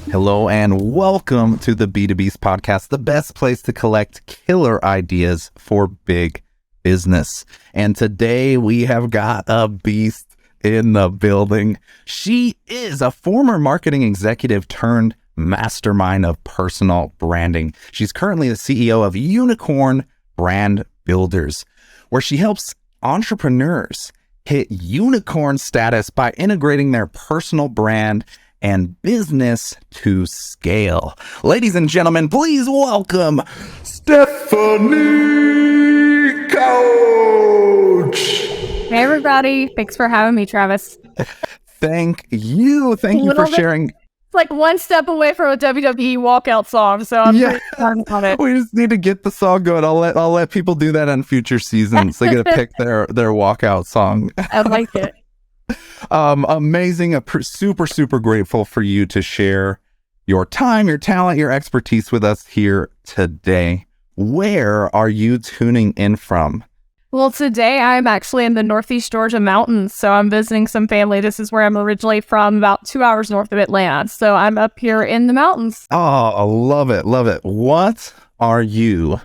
Hello and welcome to the B2Beast podcast, the best place to collect killer ideas for big business. And today we have got a beast in the building. She is a former marketing executive turned mastermind of personal branding. She's currently the CEO of Unicorn Brand Builders, where she helps entrepreneurs hit unicorn status by integrating their personal brand and business to scale. Ladies and gentlemen, please welcome Stefanie Couch. Hey everybody, thanks for having me, Travis. Thank you for sharing. It's like one step away from a WWE walkout song, so I'm pretty excited on it. We just need to get the song going. I'll let people do that on future seasons. They get to pick their walkout song. I like it. Amazing. Super grateful for you to share your time, your talent, your expertise with us here today. Where are you tuning in from? Well, today I'm actually in the Northeast Georgia mountains, so I'm visiting some family. This is where I'm originally from, about 2 hours north of Atlanta. So I'm up here in the mountains. Oh, I love it. What are you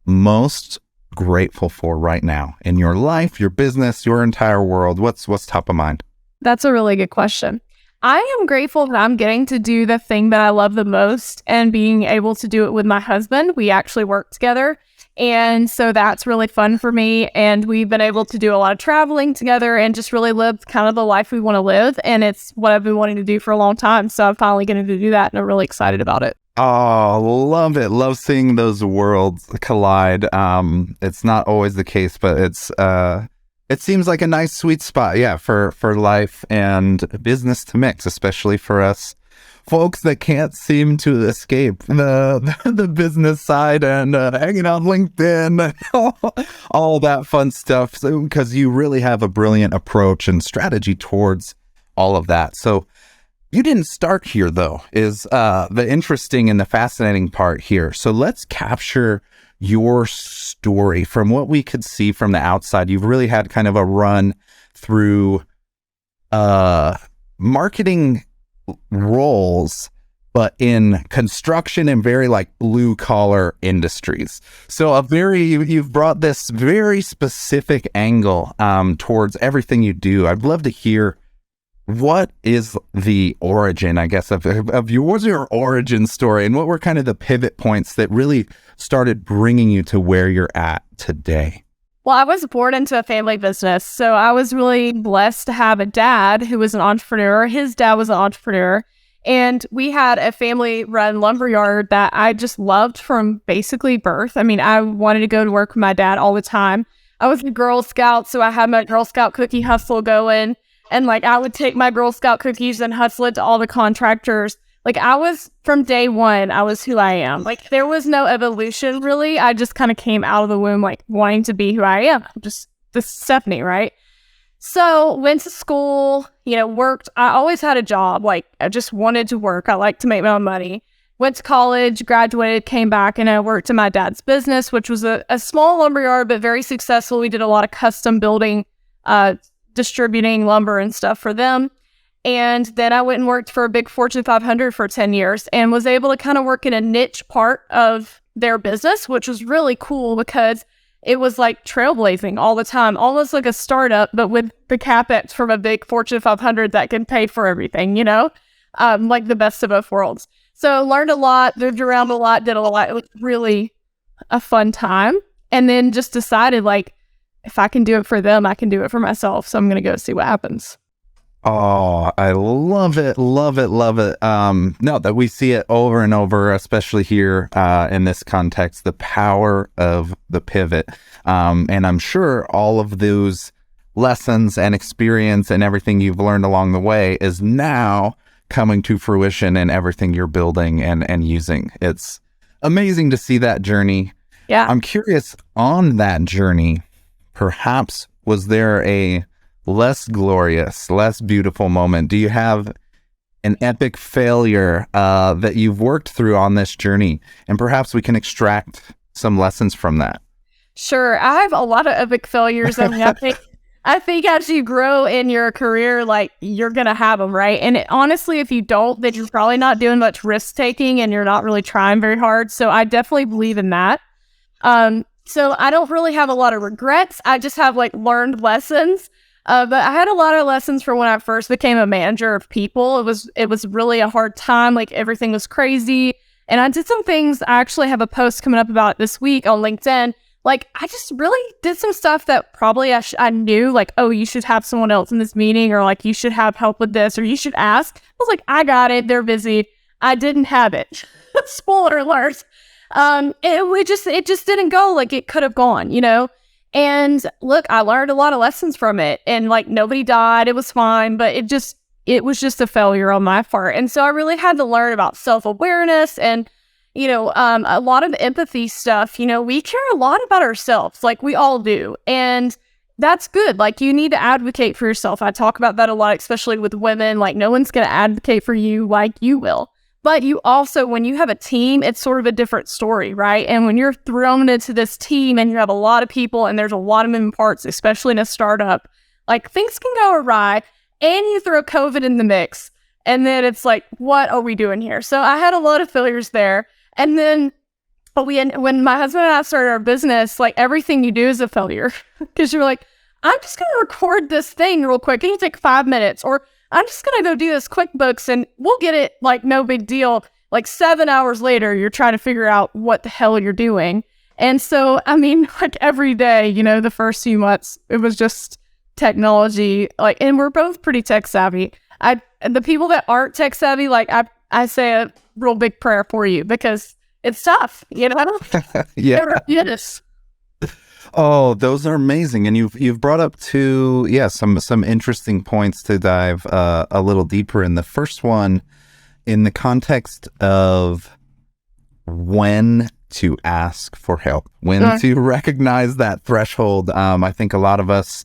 most grateful for right now in your life, your business, your entire world? What's top of mind? That's a really good question. I am grateful that I'm getting to do the thing that I love the most and being able to do it with my husband. We actually work together. And so that's really fun for me. And we've been able to do a lot of traveling together and just really live kind of the life we want to live. And it's what I've been wanting to do for a long time. So I'm finally getting to do that. And I'm really excited about it. Oh, love it. Love seeing those worlds collide. It's not always the case, but it seems like a nice sweet spot. Yeah. For life and business to mix, especially for us folks that can't seem to escape the business side and hanging on LinkedIn, all that fun stuff. So, because you really have a brilliant approach and strategy towards all of that. So you didn't start here, though, is the interesting and the fascinating part here. So let's capture your story. From what we could see from the outside, you've really had kind of a run through marketing roles, but in construction and very like blue collar industries. So you've brought this very specific angle towards everything you do. I'd love to hear what is the origin, I guess, of what's your origin story, and what were kind of the pivot points that really started bringing you to where you're at today? Well, I was born into a family business, so I was really blessed to have a dad who was an entrepreneur. His dad was an entrepreneur, and we had a family-run lumberyard that I just loved from basically birth. I mean, I wanted to go to work with my dad all the time. I was a Girl Scout, so I had my Girl Scout cookie hustle going, and like I would take my Girl Scout cookies and hustle it to all the contractors. Like I was, from day one, I was who I am. Like there was no evolution really. I just kind of came out of the womb like wanting to be who I am. Just this Stefanie, right? So went to school, worked. I always had a job. Like I just wanted to work. I like to make my own money. Went to college, graduated, came back, and I worked in my dad's business, which was a small lumberyard, but very successful. We did a lot of custom building, distributing lumber and stuff for them. And then I went and worked for a big Fortune 500 for 10 years and was able to kind of work in a niche part of their business, which was really cool because it was like trailblazing all the time, almost like a startup, but with the capex from a big Fortune 500 that can pay for everything, like the best of both worlds. So learned a lot, moved around a lot, did a lot. It was really a fun time. And then just decided like, if I can do it for them, I can do it for myself. So I'm going to go see what happens. Oh, I love it. No, that we see it over and over, especially here in this context, the power of the pivot. And I'm sure all of those lessons and experience and everything you've learned along the way is now coming to fruition in everything you're building and using. It's amazing to see that journey. Yeah. I'm curious, on that journey, perhaps was there a less glorious, less beautiful moment? Do you have an epic failure that you've worked through on this journey? And perhaps we can extract some lessons from that. Sure. I have a lot of epic failures. I mean, I think I think as you grow in your career, like you're going to have them, right? And honestly, if you don't, then you're probably not doing much risk taking and you're not really trying very hard. So I definitely believe in that. So I don't really have a lot of regrets. I just have like learned lessons. But I had a lot of lessons from when I first became a manager of people. It was really a hard time. Like everything was crazy. And I did some things. I actually have a post coming up about it this week on LinkedIn. Like I just really did some stuff that probably I knew, like, oh, you should have someone else in this meeting, or like you should have help with this, or you should ask. I was like, I got it. They're busy. I didn't have it. Spoiler alert. It just didn't go like it could have gone, you know? And look, I learned a lot of lessons from it, and like nobody died. It was fine, but it was just a failure on my part. And so I really had to learn about self-awareness and, a lot of empathy stuff. We care a lot about ourselves, like we all do. And that's good. Like you need to advocate for yourself. I talk about that a lot, especially with women. Like no one's going to advocate for you like you will. But you also, when you have a team, it's sort of a different story, right? And when you're thrown into this team and you have a lot of people and there's a lot of moving parts, especially in a startup, like things can go awry, and you throw COVID in the mix. And then it's like, what are we doing here? So I had a lot of failures there. And then when my husband and I started our business, like everything you do is a failure because you're like, I'm just going to record this thing real quick. It'll take 5 minutes, or I'm just going to go do this QuickBooks and we'll get it, like no big deal. Like 7 hours later, you're trying to figure out what the hell you're doing. And so, I mean, like every day, the first few months, it was just technology, like, and we're both pretty tech savvy. The people that aren't tech savvy, like I say a real big prayer for you because it's tough, Yeah. Yes. Oh, those are amazing. And you've brought up some interesting points to dive a little deeper in. The first one, in the context of when to ask for help, when to recognize that threshold. I think a lot of us,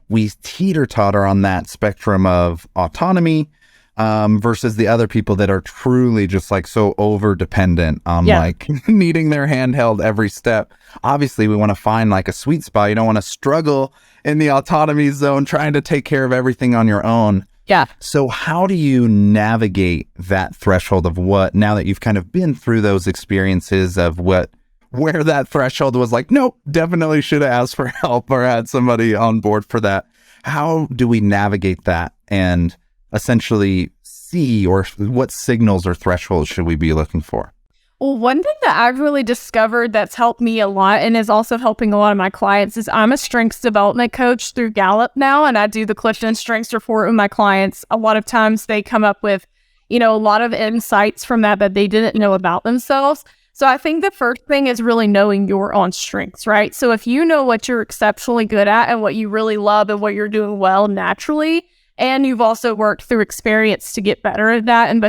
we teeter-totter on that spectrum of autonomy versus the other people that are truly just like so over dependent on like needing their hand held every step. Obviously, we want to find like a sweet spot. You don't want to struggle in the autonomy zone trying to take care of everything on your own. Yeah. So how do you navigate that threshold of what, now that you've kind of been through those experiences of where that threshold was like, nope, definitely should have asked for help or had somebody on board for that. How do we navigate that and essentially see, or what signals or thresholds should we be looking for? Well, one thing that I've really discovered that's helped me a lot and is also helping a lot of my clients is I'm a strengths development coach through Gallup now, and I do the Clifton Strengths Report with my clients. A lot of times they come up with, a lot of insights from that they didn't know about themselves. So I think the first thing is really knowing your own strengths, right? So if you know what you're exceptionally good at and what you really love and what you're doing well naturally, and you've also worked through experience to get better at that and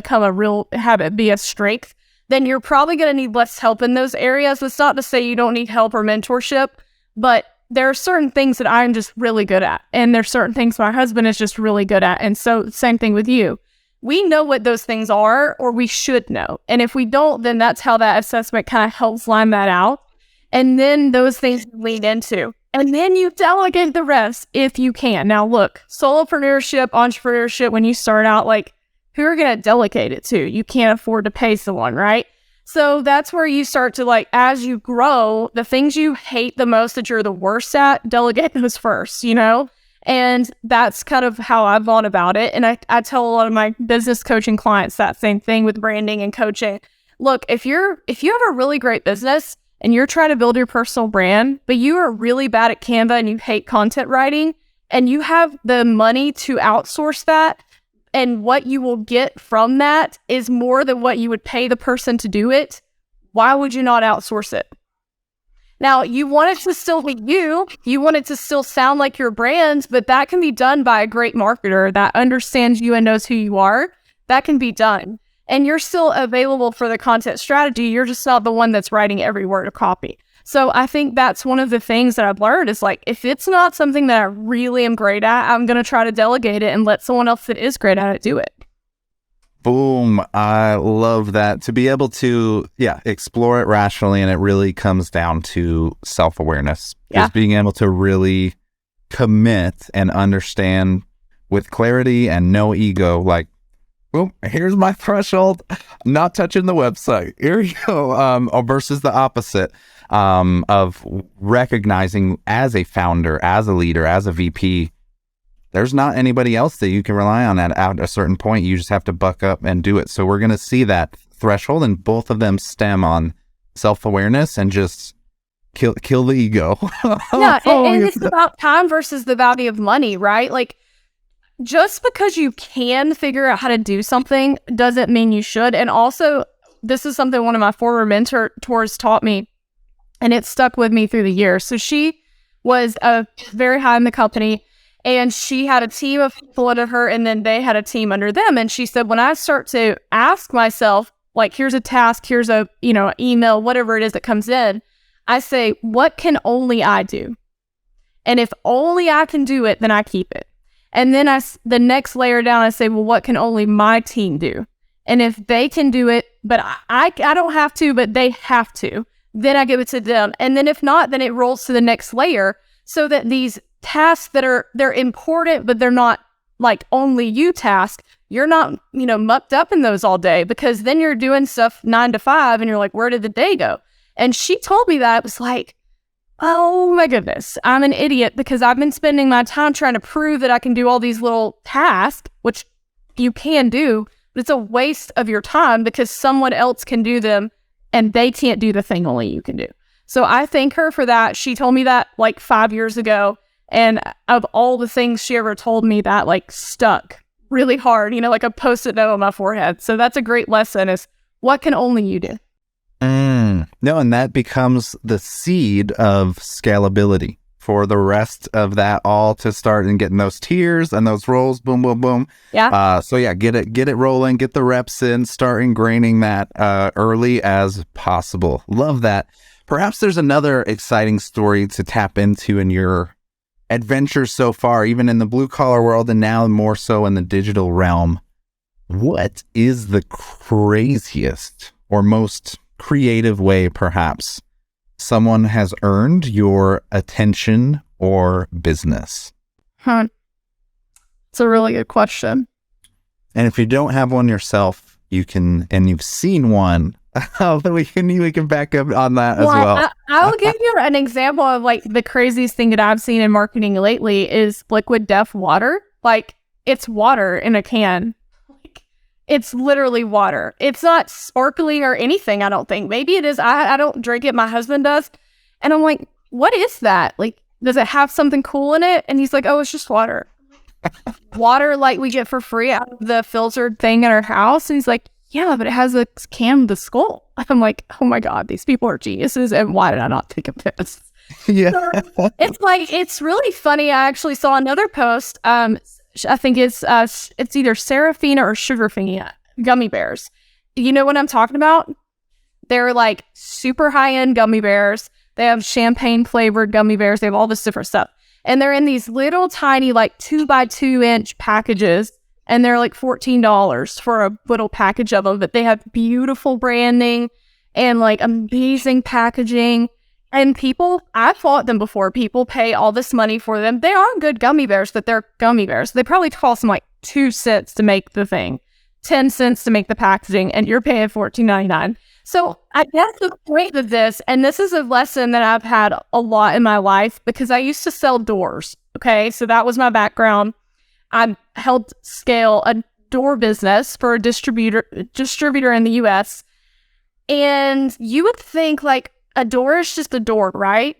have it be a strength, then you're probably going to need less help in those areas. It's not to say you don't need help or mentorship, but there are certain things that I'm just really good at. And there's certain things my husband is just really good at. And so same thing with you. We know what those things are, or we should know. And if we don't, then that's how that assessment kind of helps line that out. And then those things you lean into. And then you delegate the rest if you can. Now look, solopreneurship, entrepreneurship, when you start out, like, who are going to delegate it to? You can't afford to pay someone, right? So that's where you start to, like, as you grow, the things you hate the most that you're the worst at, delegate those first, And that's kind of how I've gone about it. And I tell a lot of my business coaching clients that same thing with branding and coaching. Look, if you have a really great business and you're trying to build your personal brand, but you are really bad at Canva and you hate content writing, and you have the money to outsource that, and what you will get from that is more than what you would pay the person to do it, why would you not outsource it? Now, you want it to still be you want it to still sound like your brand, but that can be done by a great marketer that understands you and knows who you are. That can be done. And you're still available for the content strategy. You're just not the one that's writing every word of copy. So I think that's one of the things that I've learned is, like, if it's not something that I really am great at, I'm going to try to delegate it and let someone else that is great at it do it. Boom. I love that. To be able to, explore it rationally. And it really comes down to self-awareness. Yeah. Just being able to really commit and understand with clarity and no ego, like, well, here's my threshold, not touching the website. Here you go. Versus the opposite of recognizing as a founder, as a leader, as a VP, there's not anybody else that you can rely on at a certain point. You just have to buck up and do it. So we're going to see that threshold, and both of them stem on self-awareness and just kill the ego. Yeah, and it's about time versus the value of money, right? Like, just because you can figure out how to do something doesn't mean you should. And also, this is something one of my former mentors taught me, and it stuck with me through the years. So she was very high in the company, and she had a team of people under her, and then they had a team under them. And she said, when I start to ask myself, like, here's a task, here's a, email, whatever it is that comes in, I say, what can only I do? And if only I can do it, then I keep it. And then the next layer down, I say, well, what can only my team do? And if they can do it, but I don't have to, but they have to, then I give it to them. And then if not, then it rolls to the next layer, so that these tasks they're important, but they're not like only you task. You're not, mucked up in those all day, because then you're doing stuff 9 to 5 and you're like, where did the day go? And she told me that. It was like, oh my goodness, I'm an idiot, because I've been spending my time trying to prove that I can do all these little tasks, which you can do, but it's a waste of your time because someone else can do them and they can't do the thing only you can do. So I thank her for that. She told me that like 5 years ago. And of all the things she ever told me, that like stuck really hard, like a post-it note on my forehead. So that's a great lesson, is what can only you do? No, and that becomes the seed of scalability for the rest of that all to start and getting those tiers and those rolls, boom, boom, boom. Yeah. So yeah, get it rolling, get the reps in, start ingraining that early as possible. Love that. Perhaps there's another exciting story to tap into in your adventure so far, even in the blue collar world, and now more so in the digital realm. What is the craziest or most creative way, perhaps, someone has earned your attention or business? It's a really good question. And if you don't have one yourself, you can, and you've seen one, we can back up on that as well. I'll give you an example of like the craziest thing that I've seen in marketing lately is liquid death water. Like, it's water in a can. Like, it's literally water. It's not sparkling or anything, I don't think. Maybe it is. I don't drink it. My husband does. And I'm like, what is that? Like, does it have something cool in it? And he's like, oh, it's just water. Water like we get for free out of the filtered thing in our house. And he's like, yeah, but it has a can with a skull. I'm like, oh my God, these people are geniuses. And why did I not think of this? Yeah. So it's really funny. I actually saw another post. I think it's either Serafina or Sugarfina gummy bears. You know what I'm talking about? They're like super high-end gummy bears. They have champagne flavored gummy bears. They have all this different stuff. And they're in these little tiny like 2x2-inch packages. And they're like $14 for a little package of them. But they have beautiful branding and like amazing packaging. And I've bought them before. People pay all this money for them. They are good gummy bears, but they're gummy bears. They probably cost them like 2 cents to make the thing, 10 cents to make the packaging, and you're paying $14.99. So I guess the point of this, and this is a lesson that I've had a lot in my life, because I used to sell doors. Okay, so that was my background. I helped scale a door business for a distributor in the US. And you would think like a door is just a door, right?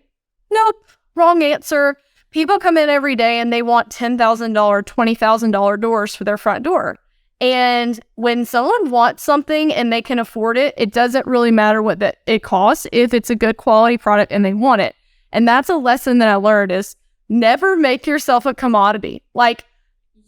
Nope, wrong answer. People come in every day and they want $10,000, $20,000 doors for their front door. And when someone wants something and they can afford it, it doesn't really matter what it costs if it's a good quality product and they want it. And that's a lesson that I learned, is never make yourself a commodity. Like,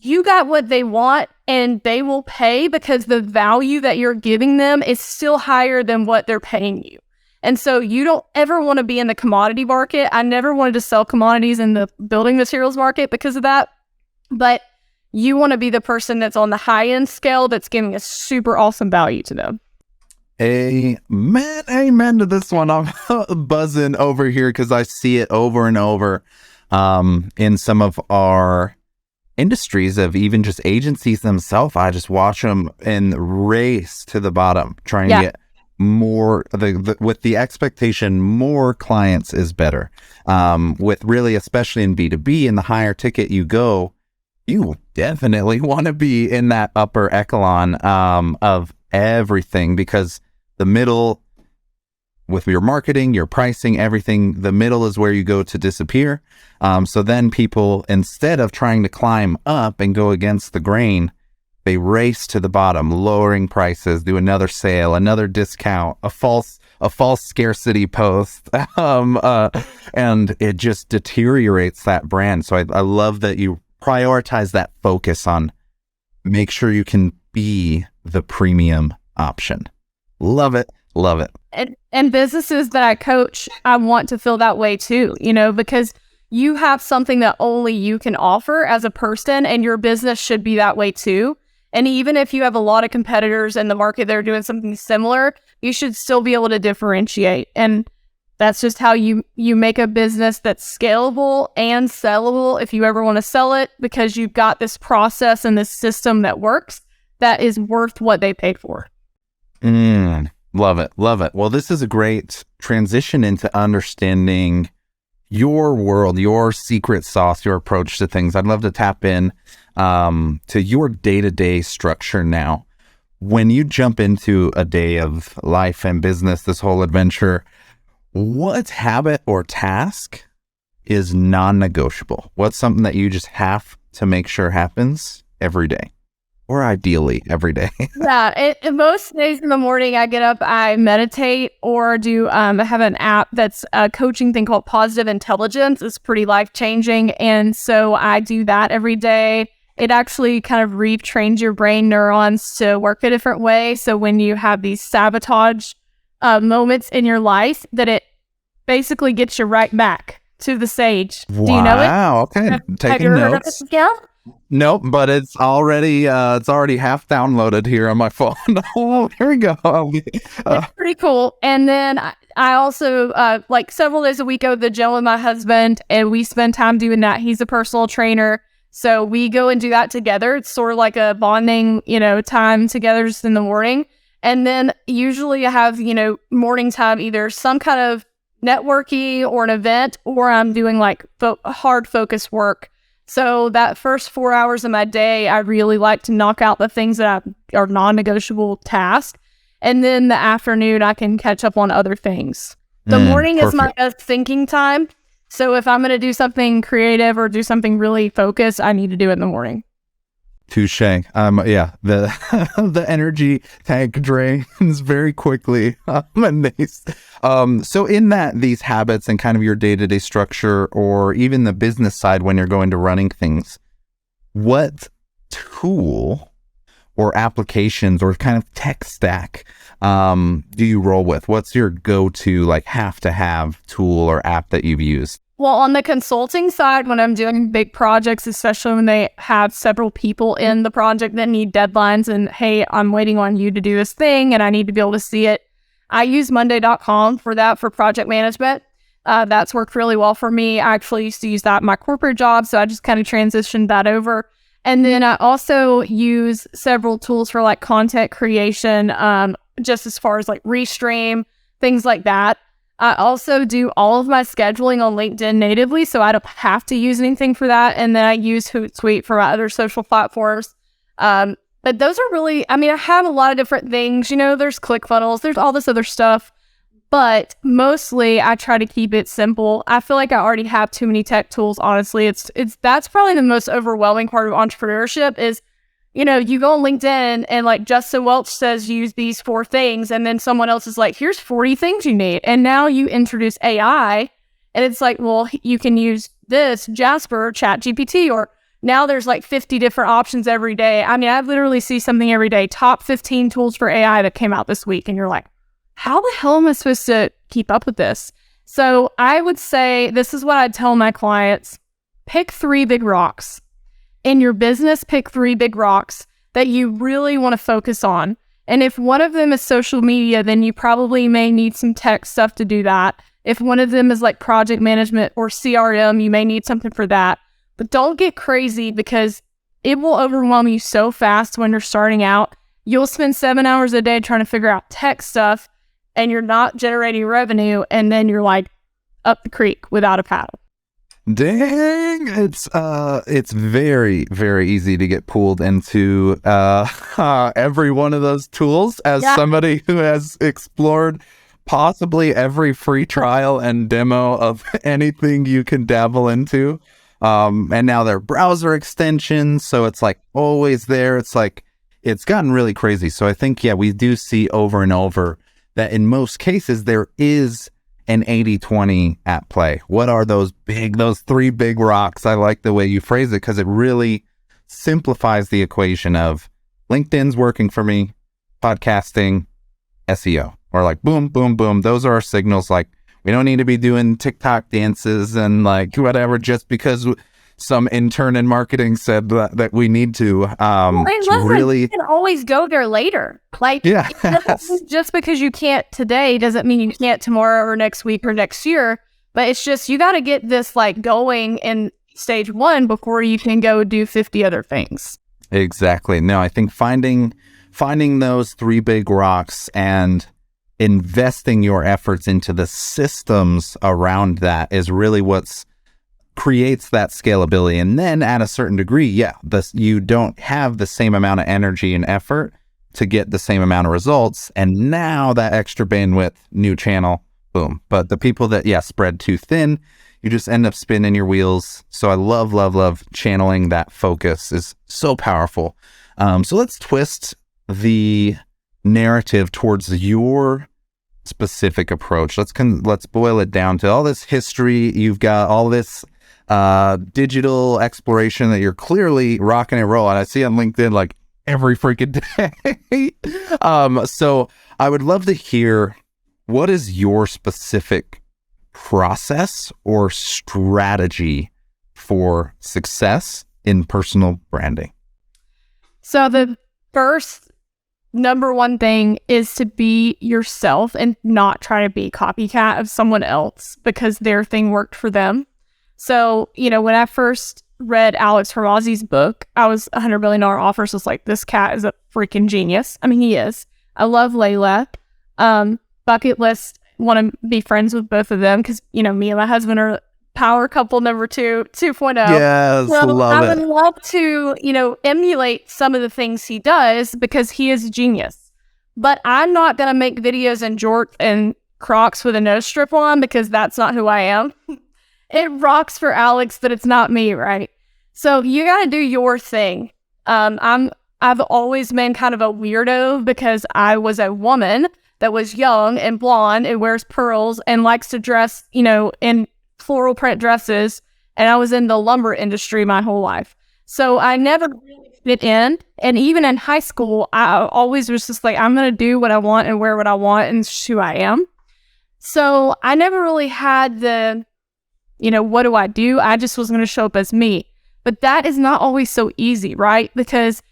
you got what they want and they will pay, because the value that you're giving them is still higher than what they're paying you. And so you don't ever want to be in the commodity market. I never wanted to sell commodities in the building materials market because of that. But you want to be the person that's on the high end scale that's giving a super awesome value to them. Amen to this one. I'm buzzing over here because I see it over and over. in some of our industries of even just agencies themselves. I just watch them and race to the bottom, trying to get more with the expectation more clients is better. With really, especially in B2B, and the higher ticket you go, you definitely want to be in that upper echelon of everything, because the middle, with your marketing, your pricing, everything, the middle is where you go to disappear. So then people, instead of trying to climb up and go against the grain, they race to the bottom, lowering prices, do another sale, another discount, a false scarcity post, and it just deteriorates that brand. So I love that you prioritize that focus on make sure you can be the premium option. Love it. Love it. And businesses that I coach, I want to feel that way too, because you have something that only you can offer as a person, and your business should be that way too. And even if you have a lot of competitors in the market that are doing something similar, you should still be able to differentiate. And that's just how you make a business that's scalable and sellable if you ever want to sell it, because you've got this process and this system that works, that is worth what they paid for. Love it. Love it. Well, this is a great transition into understanding your world, your secret sauce, your approach to things. I'd love to tap in to your day-to-day structure now. When you jump into a day of life and business, this whole adventure, what habit or task is non-negotiable? What's something that you just have to make sure happens every day? Or ideally every day. Most days in the morning I get up, I meditate, or I have an app that's a coaching thing called Positive Intelligence. It's pretty life-changing. And so I do that every day. It actually kind of retrains your brain neurons to work a different way. So when you have these sabotage moments in your life, that it basically gets you right back to the sage. Wow. Do you know it? Wow. Okay. Taking notes. Nope, but it's already half downloaded here on my phone. Oh, here we go. It's pretty cool. And then I also like several days a week go to the gym with my husband, and we spend time doing that. He's a personal trainer, so we go and do that together. It's sort of like a bonding, time together just in the morning. And then usually I have morning time, either some kind of networking or an event, or I'm doing like hard focus work. So that first 4 hours of my day, I really like to knock out the things that are non-negotiable tasks. And then the afternoon, I can catch up on other things. The morning is my best thinking time. So if I'm going to do something creative or do something really focused, I need to do it in the morning. Touche. Yeah, the energy tank drains very quickly. So in these habits and kind of your day-to-day structure, or even the business side when you're going to running things, what tool or applications or kind of tech stack do you roll with? What's your go-to have to have tool or app that you've used? Well, on the consulting side, when I'm doing big projects, especially when they have several people in the project that need deadlines and, hey, I'm waiting on you to do this thing and I need to be able to see it, I use Monday.com for that, for project management. That's worked really well for me. I actually used to use that in my corporate job, so I just kind of transitioned that over. And then I also use several tools for content creation, just as far as Restream, things like that. I also do all of my scheduling on LinkedIn natively, so I don't have to use anything for that. And then I use Hootsuite for my other social platforms. But those are really, I have a lot of different things. There's ClickFunnels, there's all this other stuff. But mostly I try to keep it simple. I feel like I already have too many tech tools, honestly. That's probably the most overwhelming part of entrepreneurship is, you go on LinkedIn and Justin Welch says use these 4 things, and then someone else is like, here's 40 things you need. And now you introduce AI, and it's like, well, you can use this, Jasper, ChatGPT, or now there's 50 different options every day. I literally see something every day, top 15 tools for AI that came out this week. And you're like, how the hell am I supposed to keep up with this? So I would say, this is what I tell my clients, pick 3 big rocks. In your business, pick 3 big rocks that you really want to focus on. And if one of them is social media, then you probably may need some tech stuff to do that. If one of them is like project management or CRM, you may need something for that. But don't get crazy because it will overwhelm you so fast when you're starting out. You'll spend 7 hours a day trying to figure out tech stuff and you're not generating revenue. And then you're like up the creek without a paddle. Dang, it's very, very easy to get pulled into every one of those tools as somebody who has explored possibly every free trial and demo of anything you can dabble into. And now they're browser extensions, so it's like always there. It's like it's gotten really crazy. So I think, we do see over and over that in most cases there is an 80-20 at play. What are those three big rocks? I like the way you phrase it because it really simplifies the equation of LinkedIn's working for me, podcasting, SEO, or like boom, boom, boom. Those are our signals. Like we don't need to be doing TikTok dances and like whatever just because some intern in marketing said that we need to. Really, you can always go there later. Like, just because you can't today doesn't mean you can't tomorrow or next week or next year. But it's just you got to get this like going in stage one before you can go do 50 other things. Exactly. No, I think finding those three big rocks and investing your efforts into the systems around that is really what's creates that scalability. And then at a certain degree, you don't have the same amount of energy and effort to get the same amount of results. And now that extra bandwidth, new channel, boom. But the people that, spread too thin, you just end up spinning your wheels. So I love channeling that focus is so powerful. So let's twist the narrative towards your specific approach. Let's boil it down to all this history. You've got all this digital exploration that you're clearly rocking and rolling. I see on LinkedIn like every freaking day. So I would love to hear what is your specific process or strategy for success in personal branding? So the first number one thing is to be yourself and not try to be copycat of someone else because their thing worked for them. So, when I first read Alex Hormozi's book, I was $100 million offer. So it's like, this cat is a freaking genius. I mean, he is. I love Layla. Bucket list, want to be friends with both of them because, me and my husband are power couple number 2.0. Yes, so love it. I would love to, emulate some of the things he does because he is a genius. But I'm not going to make videos in jorts and Crocs with a nose strip on because that's not who I am. It rocks for Alex, but it's not me, right? So you got to do your thing. I've always been kind of a weirdo because I was a woman that was young and blonde and wears pearls and likes to dress, in floral print dresses. And I was in the lumber industry my whole life. So I never really fit in. And even in high school, I always was just like, I'm going to do what I want and wear what I want and it's who I am. So I never really had the, what do I do? I just was going to show up as me. But that is not always so easy, right? Because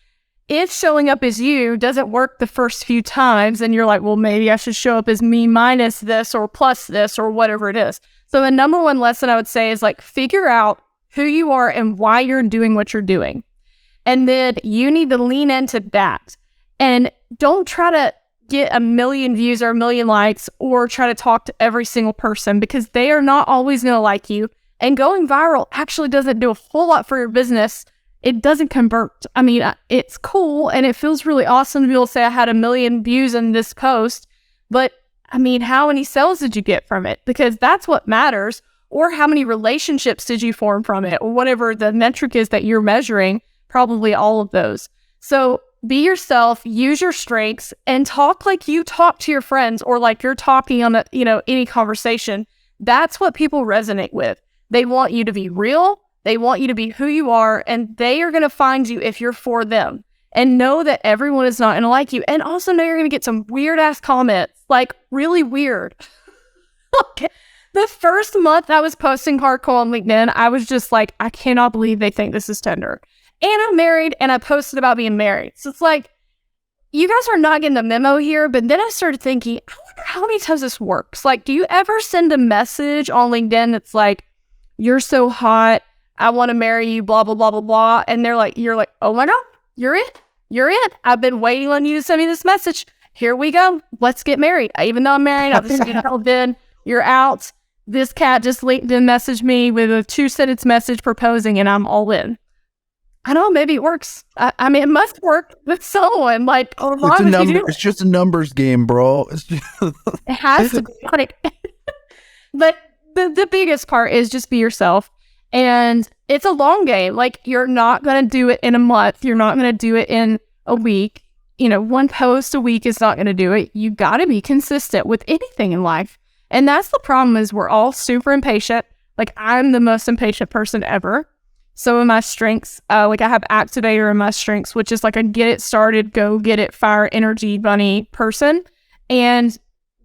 if showing up as you doesn't work the first few times and you're like, well, maybe I should show up as me minus this or plus this or whatever it is. So the number one lesson I would say is like, figure out who you are and why you're doing what you're doing. And then you need to lean into that. And don't try to get 1 million views or 1 million likes or try to talk to every single person because they are not always going to like you. And going viral actually doesn't do a whole lot for your business. It doesn't convert. I mean, it's cool and it feels really awesome to be able to say I had 1 million views in this post, but I mean, how many sales did you get from it? Because that's what matters. Or how many relationships did you form from it? Or whatever the metric is that you're measuring, probably all of those. So be yourself, use your strengths, and talk like you talk to your friends or like you're talking on any conversation. That's what people resonate with. They want you to be real. They want you to be who you are, and they are going to find you if you're for them. And know that everyone is not going to like you. And also know you're going to get some weird-ass comments, like really weird. The first month I was posting hardcore on LinkedIn, I was just like, I cannot believe they think this is tender. And I'm married, and I posted about being married. So it's like, you guys are not getting the memo here, but then I started thinking, I wonder how many times this works. Like, do you ever send a message on LinkedIn that's like, you're so hot, I want to marry you, blah, blah, blah, blah, blah. And you're like, oh my God, you're it. You're it. I've been waiting on you to send me this message. Here we go. Let's get married. Even though I'm married, I've just been, you're out. This cat just LinkedIn messaged me with a 2-sentence message proposing, and I'm all in. I don't know, maybe it works. I mean, it must work with someone. Like, it's just a numbers game, bro. It has to be. Like, but the biggest part is just be yourself. And it's a long game. Like, you're not going to do it in a month. You're not going to do it in a week. You know, one post a week is not going to do it. You got to be consistent with anything in life. And that's the problem, is we're all super impatient. Like, I'm the most impatient person ever. Some of my strengths, like I have activator in my strengths, which is like a get it started, go get it, fire, energy bunny person. And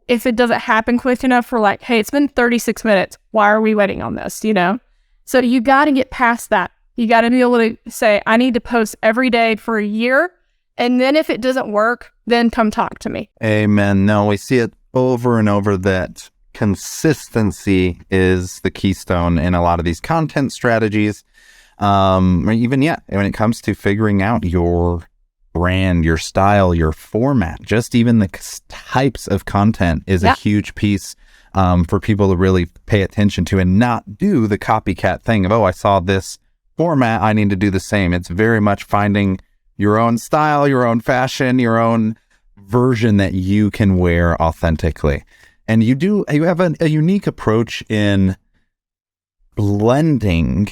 if it doesn't happen quick enough, we're like, hey, it's been 36 minutes. Why are we waiting on this? You know? So you got to get past that. You got to be able to say, I need to post every day for a year. And then if it doesn't work, then come talk to me. Amen. No, we see it over and over that consistency is the keystone in a lot of these content strategies. Or even, when it comes to figuring out your brand, your style, your format, just even the types of content is a huge piece for people to really pay attention to and not do the copycat thing of, oh, I saw this format, I need to do the same. It's very much finding your own style, your own fashion, your own version that you can wear authentically. And you have a unique approach in blending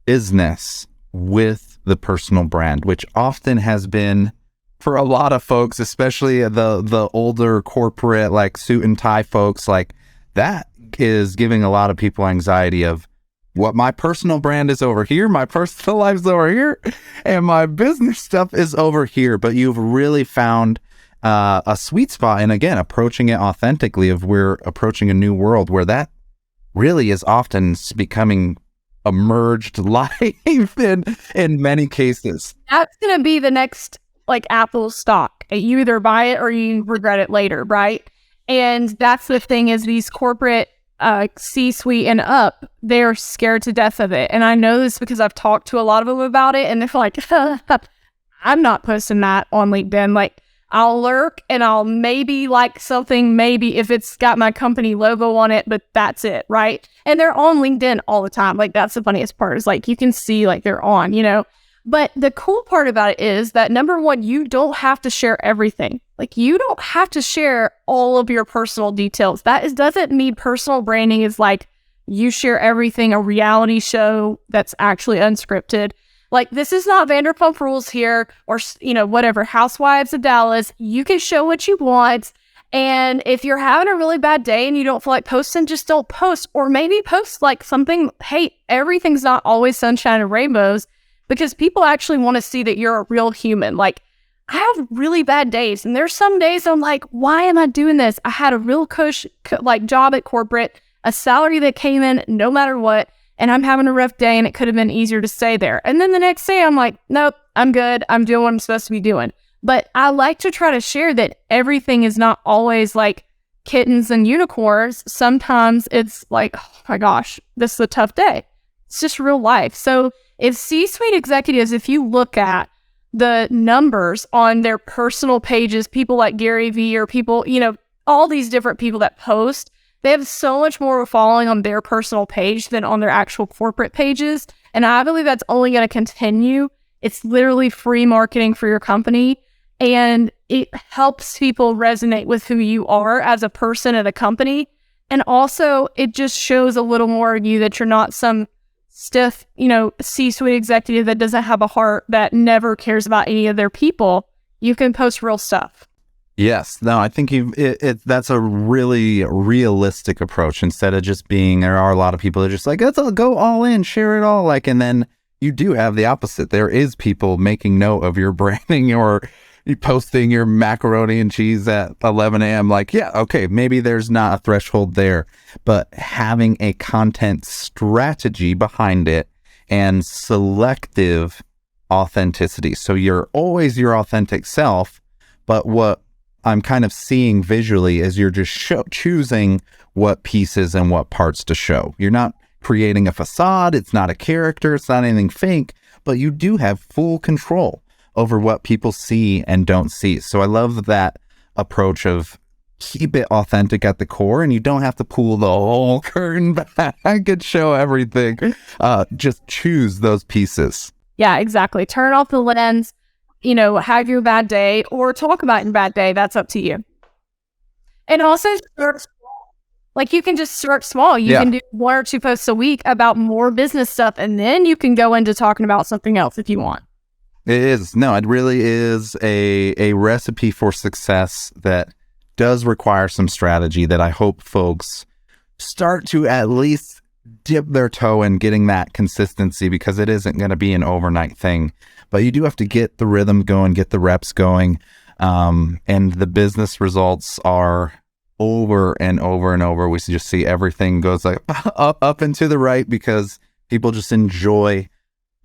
business with the personal brand, which often has been, for a lot of folks, especially the older corporate, like suit and tie folks, like that is giving a lot of people anxiety of what my personal brand is over here, my personal life's over here, and my business stuff is over here. But you've really found a sweet spot, and again, approaching it authentically, of we're approaching a new world where that really is often becoming a merged life in many cases. That's going to be the next, like, Apple stock. You either buy it or you regret it later, right? And that's the thing, is these corporate C-suite and up, they're scared to death of it. And I know this because I've talked to a lot of them about it, and they're like, I'm not posting that on LinkedIn. Like, I'll lurk and I'll maybe like something, maybe if it's got my company logo on it, but that's it, right? And they're on LinkedIn all the time. Like, that's the funniest part, is like, you can see like they're on, you know? But the cool part about it is that, number one, you don't have to share everything. Like, you don't have to share all of your personal details. Doesn't mean personal branding is like you share everything, a reality show that's actually unscripted. Like, this is not Vanderpump Rules here, or, you know, whatever, Housewives of Dallas. You can show what you want. And if you're having a really bad day and you don't feel like posting, just don't post. Or maybe post like something, hey, everything's not always sunshine and rainbows, because people actually want to see that you're a real human. Like, I have really bad days, and there's some days I'm like, why am I doing this? I had a real job at corporate, a salary that came in no matter what, and I'm having a rough day, and it could have been easier to stay there. And then the next day I'm like, nope, I'm good. I'm doing what I'm supposed to be doing. But I like to try to share that everything is not always like kittens and unicorns. Sometimes it's like, oh my gosh, this is a tough day. It's just real life. So if C-suite executives, if you look at the numbers on their personal pages, people like Gary Vee, or people, you know, all these different people that post, they have so much more following on their personal page than on their actual corporate pages. And I believe that's only going to continue. It's literally free marketing for your company. And it helps people resonate with who you are as a person at a company. And also, it just shows a little more of you, that you're not some stiff, you know, C-suite executive that doesn't have a heart, that never cares about any of their people. You can post real stuff. Yes. No, I think that's a really realistic approach, instead of just being, there are a lot of people that are just like, let's all go all in, share it all. Like, and then you do have the opposite. There is people making note of your branding, or you posting your macaroni and cheese at 11 a.m. Like, yeah, okay, maybe there's not a threshold there, but having a content strategy behind it and selective authenticity. So you're always your authentic self, but what I'm kind of seeing visually is you're just choosing what pieces and what parts to show. You're not creating a facade. It's not a character. It's not anything fake, but you do have full control over what people see and don't see. So I love that approach of keep it authentic at the core, and you don't have to pull the whole curtain back and show everything. Just choose those pieces. Yeah, exactly. Turn off the lens, have your bad day or talk about your bad day. That's up to you. And also start small. Like you can just start small. You can do 1 or 2 posts a week about more business stuff, and then you can go into talking about something else if you want. It is. No, it really is a recipe for success that does require some strategy that I hope folks start to at least dip their toe in getting that consistency, because it isn't going to be an overnight thing. But you do have to get the rhythm going, get the reps going. And the business results are over and over and over. We just see everything goes like up and to the right, because people just enjoy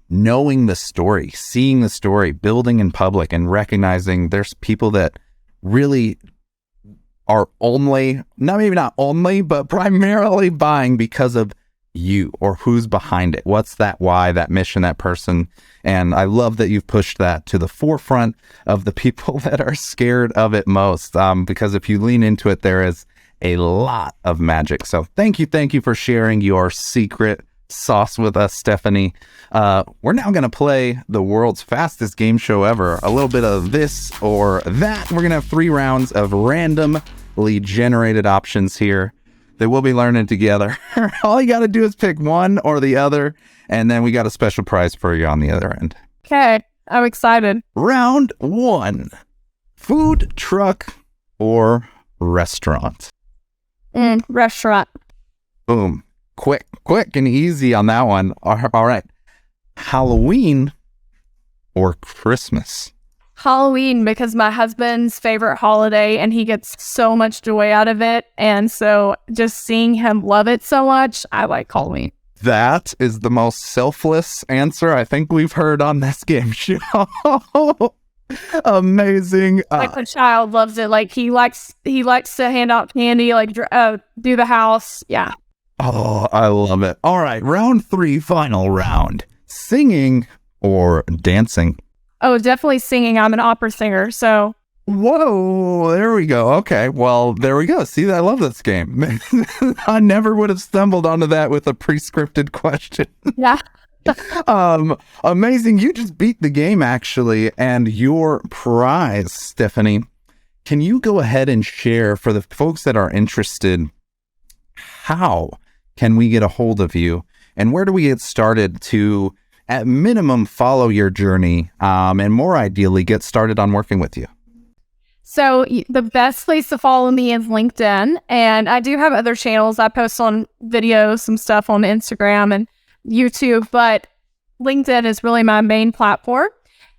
knowing the story, seeing the story, building in public, and recognizing there's people that really are only, maybe not only, but primarily buying because of you or who's behind it. What's that why, that mission, that person? And I love that you've pushed that to the forefront of the people that are scared of it most, because if you lean into it, there is a lot of magic. So thank you for sharing your secret sauce with us, Stefanie. We're now going to play the world's fastest game show ever. A little bit of this or that. We're going to have 3 rounds of randomly generated options here that we'll be learning together. All you got to do is pick one or the other, and then we got a special prize for you on the other end. Okay, I'm excited. Round 1, food truck or restaurant? Restaurant. Boom. Quick and easy on that one. All right. Halloween or Christmas? Halloween, because my husband's favorite holiday and he gets so much joy out of it. And so just seeing him love it so much, I like Halloween. That is the most selfless answer I think we've heard on this game show. Amazing. Like the child loves it. Like he likes to hand out candy, like do the house. Yeah. Oh, I love it. All right. Round 3, final round. Singing or dancing? Oh, definitely singing. I'm an opera singer, so. Whoa, there we go. Okay, well, there we go. See, I love this game. I never would have stumbled onto that with a pre-scripted question. Yeah. Amazing. You just beat the game, actually, and your prize, Stefanie. Can you go ahead and share for the folks that are interested, how can we get a hold of you, and where do we get started to, at minimum, follow your journey, and more ideally, get started on working with you? So the best place to follow me is LinkedIn, and I do have other channels. I post on videos, some stuff on Instagram and YouTube, but LinkedIn is really my main platform.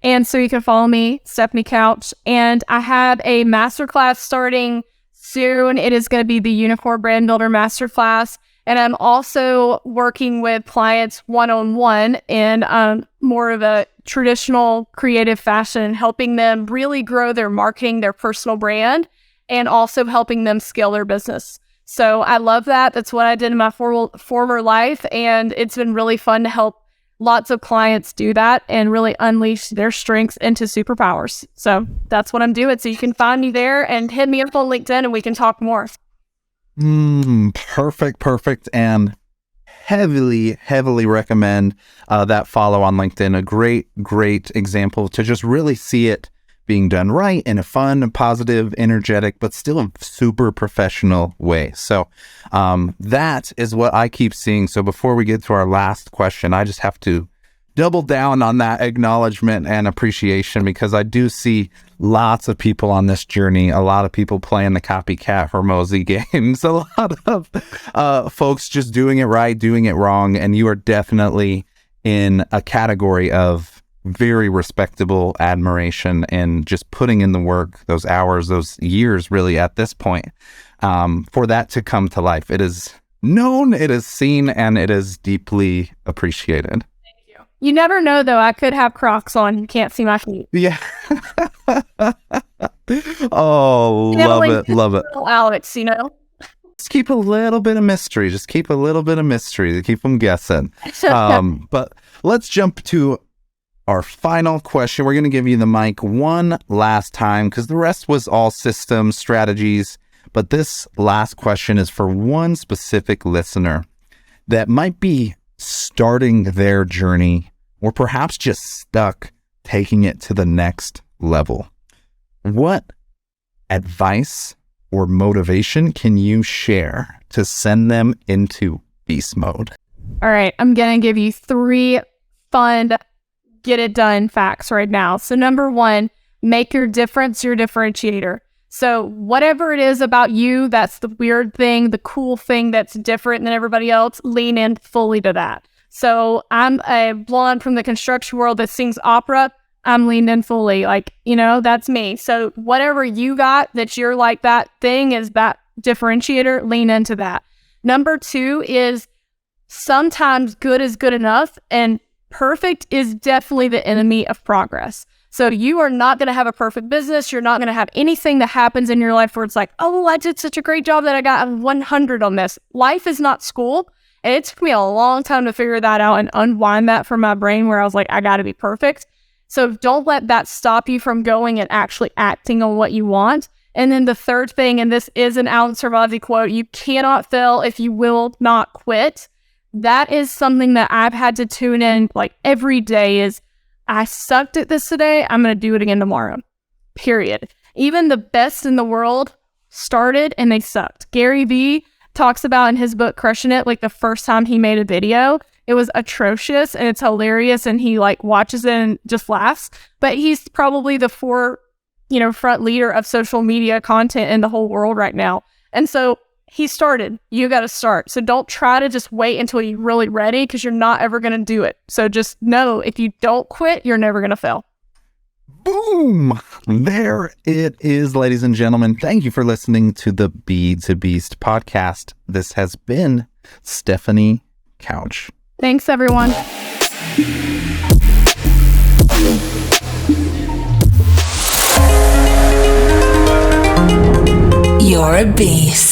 And so you can follow me, Stefanie Couch, and I have a masterclass starting soon. It is going to be the Unicorn Brand Builder Masterclass. And I'm also working with clients one-on-one in more of a traditional creative fashion, helping them really grow their marketing, their personal brand, and also helping them scale their business. So I love that. That's what I did in my former life. And it's been really fun to help lots of clients do that and really unleash their strengths into superpowers. So that's what I'm doing. So you can find me there and hit me up on LinkedIn and we can talk more. Perfect. And heavily recommend that follow on LinkedIn. A great example to just really see it being done right in a fun, positive, energetic, but still a super professional way. So that is what I keep seeing. So before we get to our last question, I just have to double down on that acknowledgement and appreciation, because I do see lots of people on this journey, a lot of people playing the copycat Hormozy games, a lot of folks just doing it right, doing it wrong, and you are definitely in a category of very respectable admiration and just putting in the work, those hours, those years really at this point, for that to come to life. It is known, it is seen, and it is deeply appreciated. You never know, though. I could have Crocs on. You can't see my feet. Yeah. Oh, love it. Love it. Alex, Just keep a little bit of mystery. Just keep a little bit of mystery to keep them guessing. But let's jump to our final question. We're going to give you the mic one last time because the rest was all systems, strategies. But this last question is for one specific listener that might be starting their journey or perhaps just stuck taking it to the next level. What advice or motivation can you share to send them into beast mode? All right, I'm going to give you 3 fun, get it done facts right now. So number 1, make your difference your differentiator. So whatever it is about you, that's the weird thing, the cool thing that's different than everybody else, lean in fully to that. So I'm a blonde from the construction world that sings opera. I'm leaned in fully. That's me. So whatever you got that you're like, that thing is that differentiator, lean into that. Number 2 is sometimes good is good enough, and perfect is definitely the enemy of progress. So you are not going to have a perfect business. You're not going to have anything that happens in your life where it's like, oh, I did such a great job that I got a 100 on this. Life is not school. And it took me a long time to figure that out and unwind that from my brain where I was like, I got to be perfect. So don't let that stop you from going and actually acting on what you want. And then the third thing, and this is an Alan Servazzi quote, you cannot fail if you will not quit. That is something that I've had to tune in every day is, I sucked at this today. I'm going to do it again tomorrow. Period. Even the best in the world started and they sucked. Gary Vee talks about in his book, Crushing It, the first time he made a video, it was atrocious and it's hilarious and he watches it and just laughs. But he's probably the front leader of social media content in the whole world right now. And so he started. You got to start. So don't try to just wait until you're really ready because you're not ever going to do it. So just know if you don't quit, you're never going to fail. Boom! There it is, ladies and gentlemen. Thank you for listening to the Be to Beast podcast. This has been Stefanie Couch. Thanks, everyone. You're a beast.